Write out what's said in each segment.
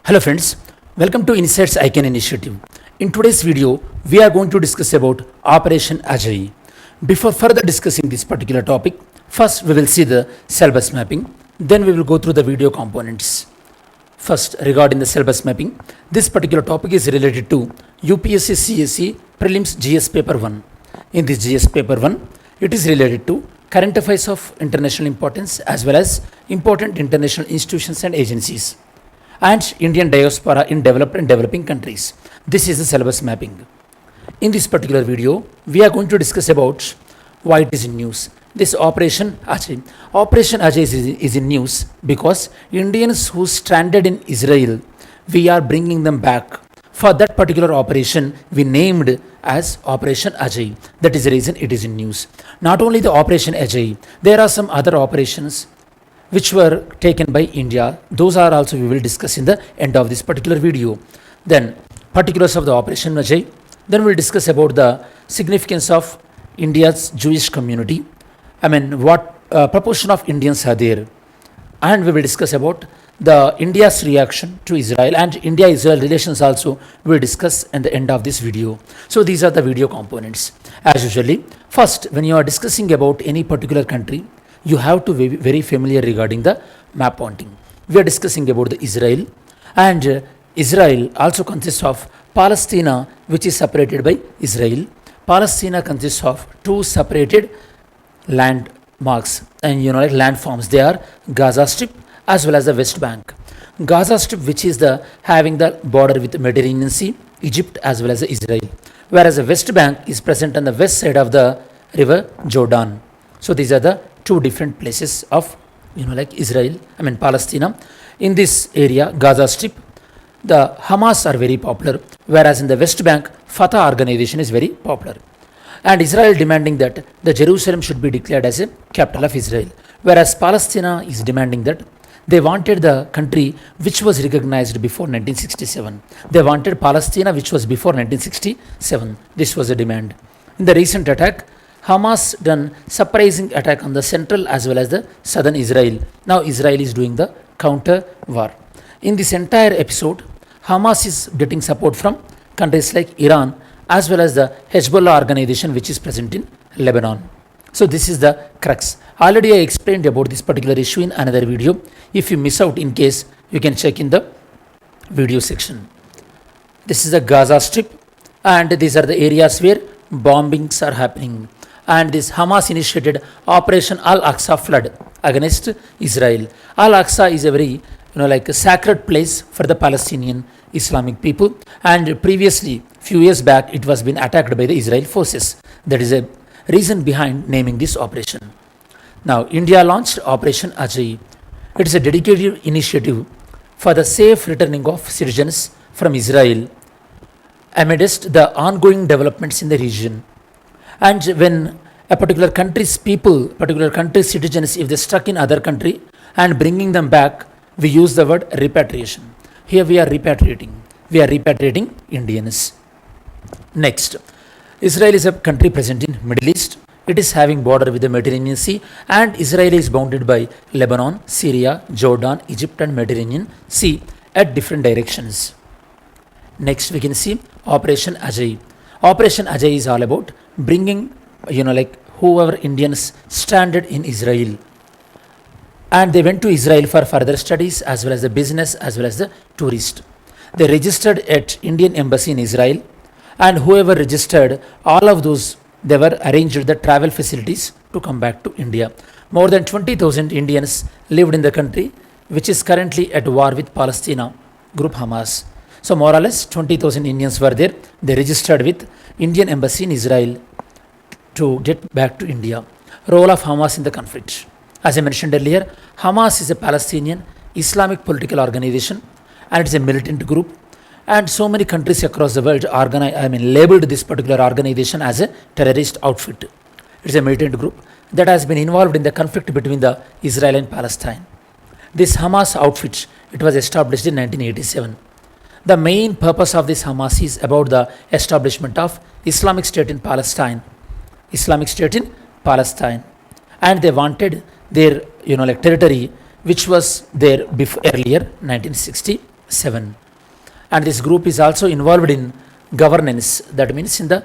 Hello friends, welcome to Insights Icon Initiative. In today's video, we are going to discuss about Operation Ajay. Before further discussing this particular topic, first we will see the syllabus mapping, then we will go through the video components. First, regarding the syllabus mapping, this particular topic is related to UPSC CSE Prelims GS Paper 1. In this GS Paper 1, it is related to current affairs of international importance as well as important international institutions and agencies and Indian diaspora in developed and developing countries. This is the syllabus mapping. In this particular video, we are going to discuss about why it is in news. This Operation Ajay. Operation Ajay is in news because Indians who stranded in Israel, we are bringing them back. For that particular operation, we named as Operation Ajay. That is the reason it is in news. Not only the Operation Ajay, there are some other operations which were taken by India. Those are also we will discuss in the end of this particular video. Then particulars of the Operation Ajay. Then we'll discuss about the significance of India's Jewish community. What proportion of Indians are there. And we will discuss about the India's reaction to Israel and India-Israel relations also we will discuss at the end of this video. So these are the video components. As usually, first when you are discussing about any particular country, you have to be very familiar regarding the map pointing. We are discussing about the Israel, and Israel also consists of Palestine, which is separated by Israel. Palestine consists of two separated landmarks and like landforms. They are Gaza Strip as well as the West Bank. Gaza Strip, which is the having the border with the Mediterranean Sea, Egypt as well as Israel, whereas the West Bank is present on the west side of the river Jordan. So these are the two different places of Israel, Palestine. In this area, Gaza Strip, the Hamas are very popular, whereas in the West Bank, Fatah organization is very popular. And Israel demanding that the Jerusalem should be declared as a capital of Israel, whereas Palestine is demanding that they wanted the country which was recognized before 1967. They wanted Palestine which was before 1967. This was a demand. In the recent attack, Hamas done surprising attack on the central as well as the southern Israel. Now Israel is doing the counter war. In this entire episode, Hamas is getting support from countries like Iran as well as the Hezbollah organization which is present in Lebanon. So this is the crux. Already I explained about this particular issue in another video. If you miss out in case, you can check in the video section. This is the Gaza Strip, and these are the areas where bombings are happening. And this Hamas initiated Operation Al-Aqsa flood against Israel. Al-Aqsa is a very a sacred place for the Palestinian Islamic people, and previously few years back it was been attacked by the Israel forces. That is a reason behind naming this operation. Now India launched Operation Ajay. It is a dedicated initiative for the safe returning of citizens from Israel amidst the ongoing developments in the region. And when a particular country's people, particular country's citizens, if they're stuck in other country and bringing them back, we use the word repatriation. Here we are repatriating. We are repatriating Indians. Next, Israel is a country present in Middle East. It is having border with the Mediterranean Sea, and Israel is bounded by Lebanon, Syria, Jordan, Egypt and Mediterranean Sea at different directions. Next we can see Operation Ajay. Operation Ajay is all about bringing whoever Indians stranded in Israel, and they went to Israel for further studies as well as the business as well as the tourist. They registered at Indian Embassy in Israel, and whoever registered, all of those, they were arranged the travel facilities to come back to India. More than 20,000 Indians lived in the country, which is currently at war with Palestine group Hamas. So more or less 20,000 Indians were there. They registered with Indian Embassy in Israel to get back to India. Role of Hamas in the conflict. As I mentioned earlier, Hamas is a Palestinian Islamic political organization, and it's a militant group. And so many countries across the world labeled this particular organization as a terrorist outfit. It's a militant group that has been involved in the conflict between the Israel and Palestine. This Hamas outfit, it was established in 1987. The main purpose of this Hamas is about the establishment of Islamic State in Palestine. Islamic State in Palestine. And they wanted their territory which was there before earlier 1967. 2007. And this group is also involved in governance, that means in the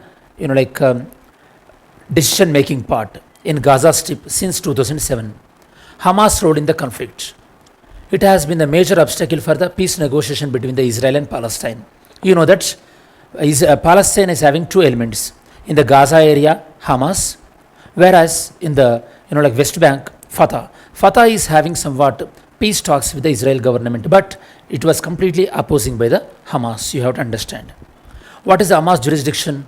decision making part in Gaza Strip since 2007. Hamas role in the conflict. It has been a major obstacle for the peace negotiation between the Israel and Palestine. You know that Palestine is having two elements in the Gaza area, Hamas, whereas in the West Bank, Fatah. Fatah is having somewhat peace talks with the Israel government, but it was completely opposing by the Hamas. You have to understand. What is the Hamas jurisdiction?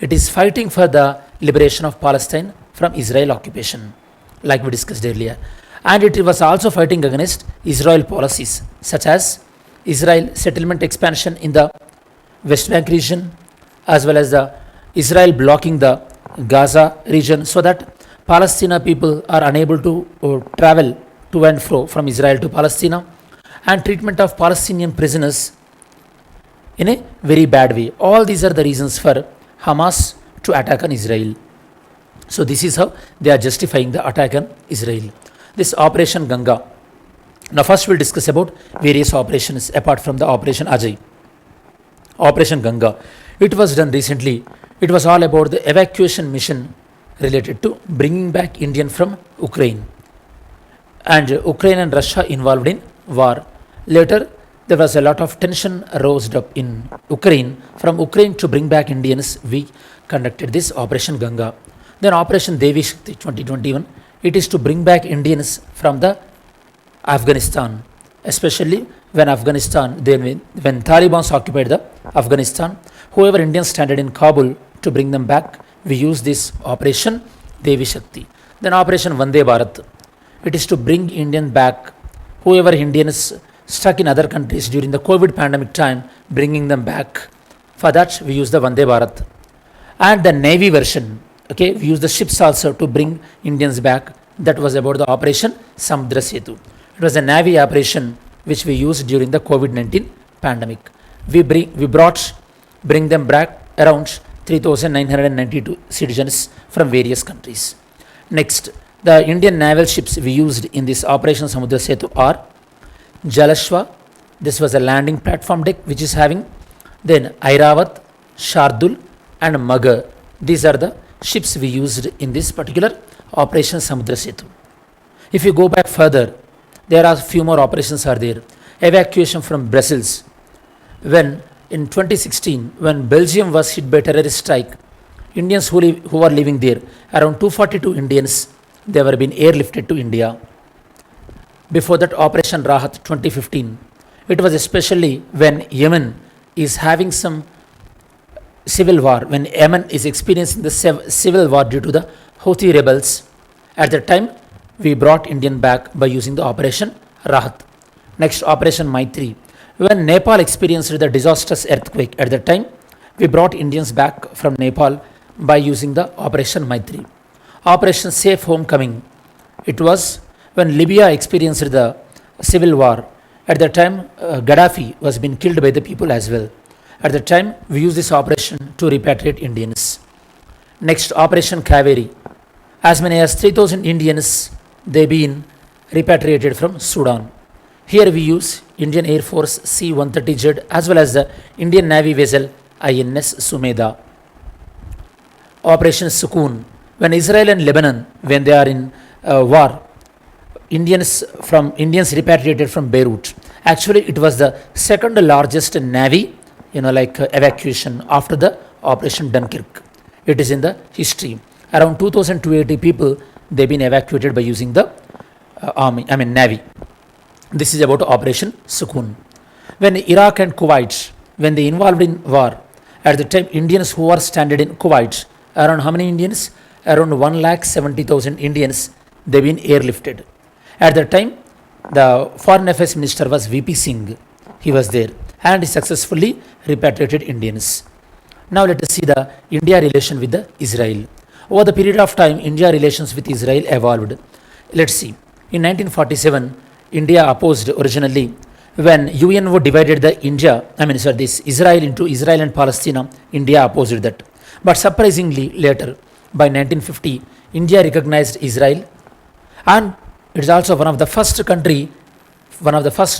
It is fighting for the liberation of Palestine from Israel occupation, like we discussed earlier. And it was also fighting against Israel policies, such as Israel settlement expansion in the West Bank region, as well as the Israel blocking the Gaza region so that Palestinian people are unable to travel to and fro from Israel to Palestine, and treatment of Palestinian prisoners in a very bad way. All these are the reasons for Hamas to attack on Israel. So this is how they are justifying the attack on Israel. This Operation Ganga. Now first we'll discuss about various operations apart from the Operation Ajay. Operation Ganga. It was done recently. It was all about the evacuation mission related to bringing back Indian from Ukraine. And Ukraine and Russia involved in war. Later, there was a lot of tension rose up in Ukraine. From Ukraine to bring back Indians, we conducted this Operation Ganga. Then Operation Devi Shakti 2021. It is to bring back Indians from the Afghanistan, especially when when Taliban occupied the Afghanistan. Whoever Indians stranded in Kabul, to bring them back, we use this Operation Devi Shakti. Then Operation Vande Bharat. It is to bring Indian back, whoever Indians stuck in other countries during the COVID pandemic time, bringing them back. For that, we use the Vande Bharat. And the Navy version, okay, we use the ships also to bring Indians back. That was about the Operation Samudra Setu. It was a Navy operation which we used during the COVID-19 pandemic. We bring them back around 3,992 citizens from various countries. Next, the Indian naval ships we used in this Operation Samudra Setu are Jalashwa. This was a landing platform deck which is having. Then Airavat, Shardul and Magar. These are the ships we used in this particular Operation Samudra Setu. If you go back further, there are few more operations are there. Evacuation from Brussels. When in 2016, when Belgium was hit by terrorist strike, Indians who were living there, around 242 Indians, they were being airlifted to India. Before that, Operation Rahat 2015. It was especially when Yemen is having some civil war, when Yemen is experiencing the civil war due to the Houthi rebels. At that time, we brought Indian back by using the Operation Rahat. Next, Operation Maitri. When Nepal experienced the disastrous earthquake, at that time, we brought Indians back from Nepal by using the Operation Maitri. Operation Safe Homecoming. It was when Libya experienced the civil war. At that time, Gaddafi was being killed by the people as well. At that time, we used this operation to repatriate Indians. Next, Operation Kaveri. As many as 3,000 Indians, they been repatriated from Sudan. Here we use Indian Air Force C-130Z as well as the Indian Navy vessel INS Sumeda. Operation Sukoon. When Israel and Lebanon, when they are in war, Indians repatriated from Beirut. Actually, it was the second largest Navy, evacuation after the Operation Dunkirk. It is in the history. Around 2,280 people, they've been evacuated by using the Navy. This is about Operation Sukoon. When Iraq and Kuwait, when they involved in war, at the time Indians who were stranded in Kuwait, around how many Indians? Around 1,70,000 Indians, they've been airlifted. At that time, the Foreign Affairs Minister was VP Singh. He was there and he successfully repatriated Indians. Now let us see the India relation with the Israel. Over the period of time, India relations with Israel evolved. Let's see. In 1947, India opposed originally when UNO divided this Israel into Israel and Palestine. Palestine, India opposed that. But surprisingly, later, by 1950, India recognized Israel, and it is also one of the first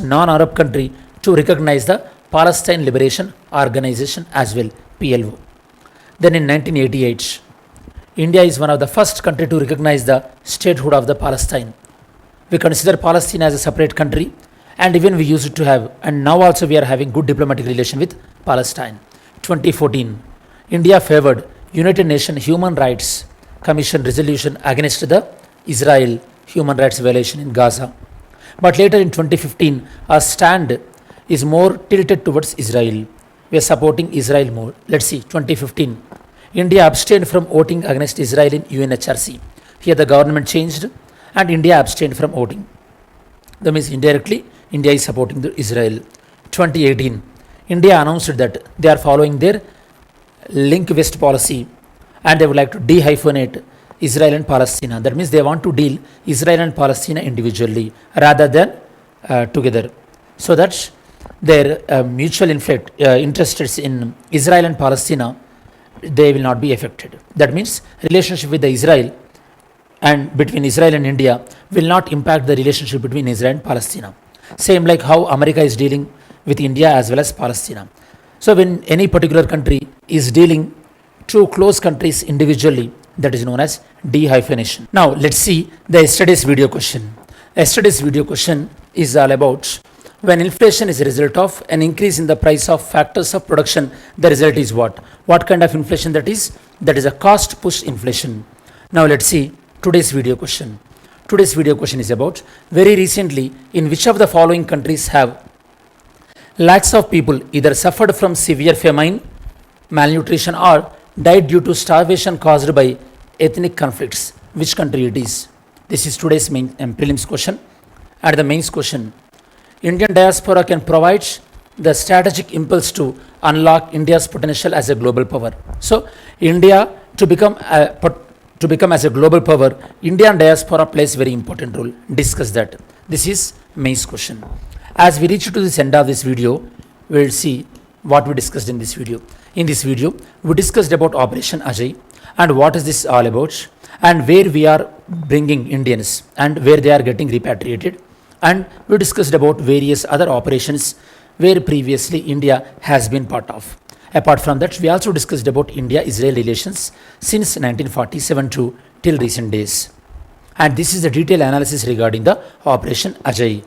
non-Arab country to recognize the Palestine Liberation Organization as well, PLO. Then in 1988, India is one of the first country to recognize the statehood of the Palestine. We consider Palestine as a separate country, and even we used to have, and now also we are having good diplomatic relation with Palestine. 2014, India favored United Nations Human Rights Commission resolution against the Israel human rights violation in Gaza. But later in 2015, our stand is more tilted towards Israel. We are supporting Israel more. Let's see, 2015, India abstained from voting against Israel in UNHRC. Here the government changed and India abstained from voting. That means indirectly, India is supporting the Israel. 2018, India announced that they are following their link west policy and they would like to dehyphenate Israel and Palestine. That means they want to deal Israel and Palestine individually rather than together, so that their mutual interests in Israel and Palestine, they will not be affected. That means relationship with the Israel and between Israel and India will not impact the relationship between Israel and Palestine. Same like how America is dealing with India as well as Palestine. So when any particular country is dealing two close countries individually, that is known as dehyphenation. Now let's see the yesterday's video question. Yesterday's video question is all about when inflation is a result of an increase in the price of factors of production, the result is what? What kind of inflation that is? That is a cost push inflation. Now let's see today's video question. Today's video question is about very recently in which of the following countries have lakhs of people either suffered from severe famine, malnutrition or died due to starvation caused by ethnic conflicts. Which country it is? This is today's main prelims question. And the mains question, Indian diaspora can provide the strategic impulse to unlock India's potential as a global power. So India to become as a global power, Indian diaspora plays very important role. Discuss that. This is mains question. As we reach to this end of this video, we will see what we discussed in this video. In this video, we discussed about Operation Ajay and what is this all about and where we are bringing Indians and where they are getting repatriated. And we discussed about various other operations where previously India has been part of. Apart from that, we also discussed about India-Israel relations since 1947 to till recent days. And this is the detailed analysis regarding the Operation Ajay.